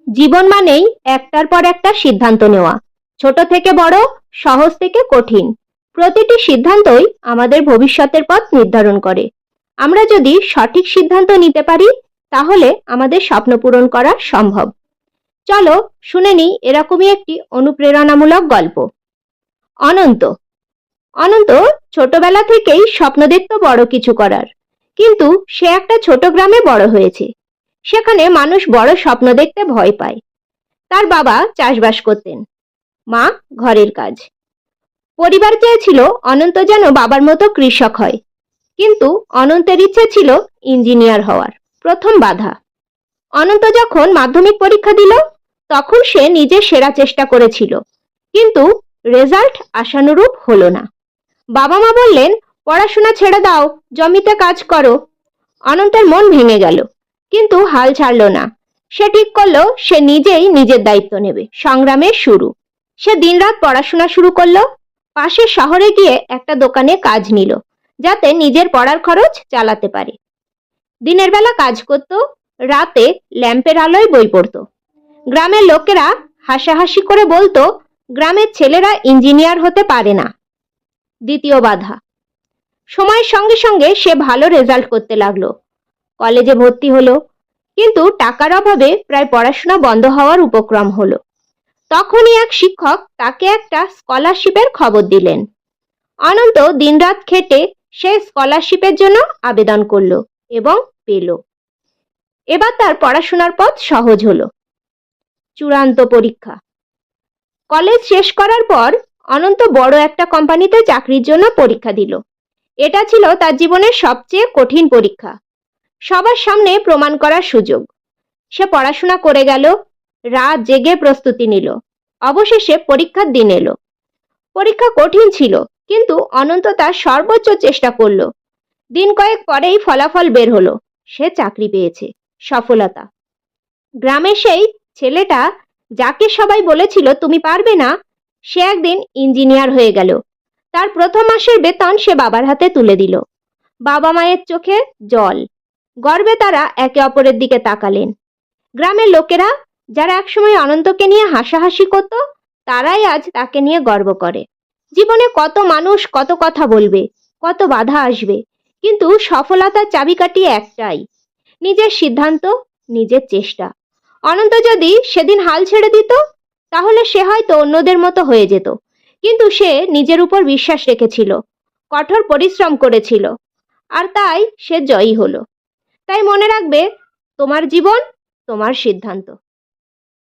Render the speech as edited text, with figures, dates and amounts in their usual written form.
জীবন মানেই একটার পর একটা সিদ্ধান্ত নেওয়া। ছোট থেকে বড়, সহজ থেকে কঠিন। প্রতিটি সিদ্ধান্তই আমাদের ভবিষ্যতের পথ নির্ধারণ করে। আমরা যদি সঠিক সিদ্ধান্ত নিতে পারি, তাহলে আমাদের স্বপ্ন পূরণ করা সম্ভব। চলো শুনে নিই এরকমই একটি অনুপ্রেরণামূলক গল্প। অনন্ত। অনন্ত ছোটবেলা থেকেই স্বপ্ন দেখত বড় কিছু করার। কিন্তু সে একটা ছোট গ্রামে বড় হয়েছে। সেখানে মানুষ বড় স্বপ্ন দেখতে ভয় পায়। তার বাবা চাষবাস করতেন, মা ঘরের কাজ। পরিবার চেয়েছিল অনন্ত যেন বাবার মতো কৃষক হয়, কিন্তু অনন্তের ইচ্ছে ছিল ইঞ্জিনিয়ার হওয়ার। প্রথম বাধা। অনন্ত যখন মাধ্যমিক পরীক্ষা দিল, তখন সে নিজের সেরা চেষ্টা করেছিল, কিন্তু রেজাল্ট আশানুরূপ হলো না। বাবা মা বললেন, পড়াশোনা ছেড়ে দাও, জমিতে কাজ করো। অনন্তের মন ভেঙে গেল, কিন্তু হাল ছাড়ল না। সে ঠিক করলো সে নিজেই নিজের দায়িত্ব নেবে। সংগ্রামের শুরু। সে দিনরাত পড়াশোনা শুরু করলো। পাশের শহরে গিয়ে একটা দোকানে কাজ নিল, যাতে নিজের পড়ার খরচ চালাতে পারে। দিনের বেলা কাজ করত, রাতে ল্যাম্পের আলোয় বই পড়ত। গ্রামের লোকেরা হাসাহাসি করে বলতো, গ্রামের ছেলেরা ইঞ্জিনিয়ার হতে পারে না। দ্বিতীয় বাধা। সময়ের সঙ্গে সঙ্গে সে ভালো রেজাল্ট করতে লাগলো। কলেজে ভর্তি হলো, কিন্তু টাকার অভাবে প্রায় পড়াশোনা বন্ধ হওয়ার উপক্রম হলো। তখনই এক শিক্ষক তাকে একটা স্কলারশিপের খবর দিলেন। অনন্ত দিনরাত খেটে সেই স্কলারশিপের জন্য আবেদন করলো এবং পেল। এবার তার পড়াশোনার পথ সহজ হলো। চূড়ান্ত পরীক্ষা। কলেজ শেষ করার পর অনন্ত বড় একটা কোম্পানিতে চাকরির জন্য পরীক্ষা দিল। এটা ছিল তার জীবনের সবচেয়ে কঠিন পরীক্ষা। সবার সামনে প্রমাণ করার সুযোগ। সে পড়াশোনা করে গেল, রাত জেগে প্রস্তুতি নিল। অবশেষে পরীক্ষার দিন এলো। পরীক্ষা কঠিন ছিল, কিন্তু অনন্ত তার সর্বোচ্চ চেষ্টা করলো। দিন কয়েক পরেই ফলাফল বের হলো। সে চাকরি পেয়েছে। সফলতা। গ্রামের সেই ছেলেটা, যাকে সবাই বলেছিল তুমি পারবে না, সে একদিন ইঞ্জিনিয়ার হয়ে গেল। তার প্রথম মাসের বেতন সে বাবার হাতে তুলে দিল। বাবা মায়ের চোখে জল। গর্বে তারা একে অপরের দিকে তাকালেন। গ্রামের লোকেরা, যারা একসময় অনন্তকে নিয়ে হাসাহাসি করত, তারাই আজ তাকে নিয়ে গর্ব করে। জীবনে কত মানুষ কত কথা বলবে, কত বাধা আসবে, কিন্তু সফলতার চাবিকাঠি একটাই, নিজের সিদ্ধান্ত, নিজের চেষ্টা। অনন্ত যদি সেদিন হাল ছেড়ে দিত, তাহলে সে হয়তো অন্যদের মতো হয়ে যেত, কিন্তু সে নিজের উপর বিশ্বাস রেখেছিল, কঠোর পরিশ্রম করেছিল, আর তাই সে জয়ী হলো। তাই মনে রাখবে, তোমার জীবন, তোমার সিদ্ধান্ত।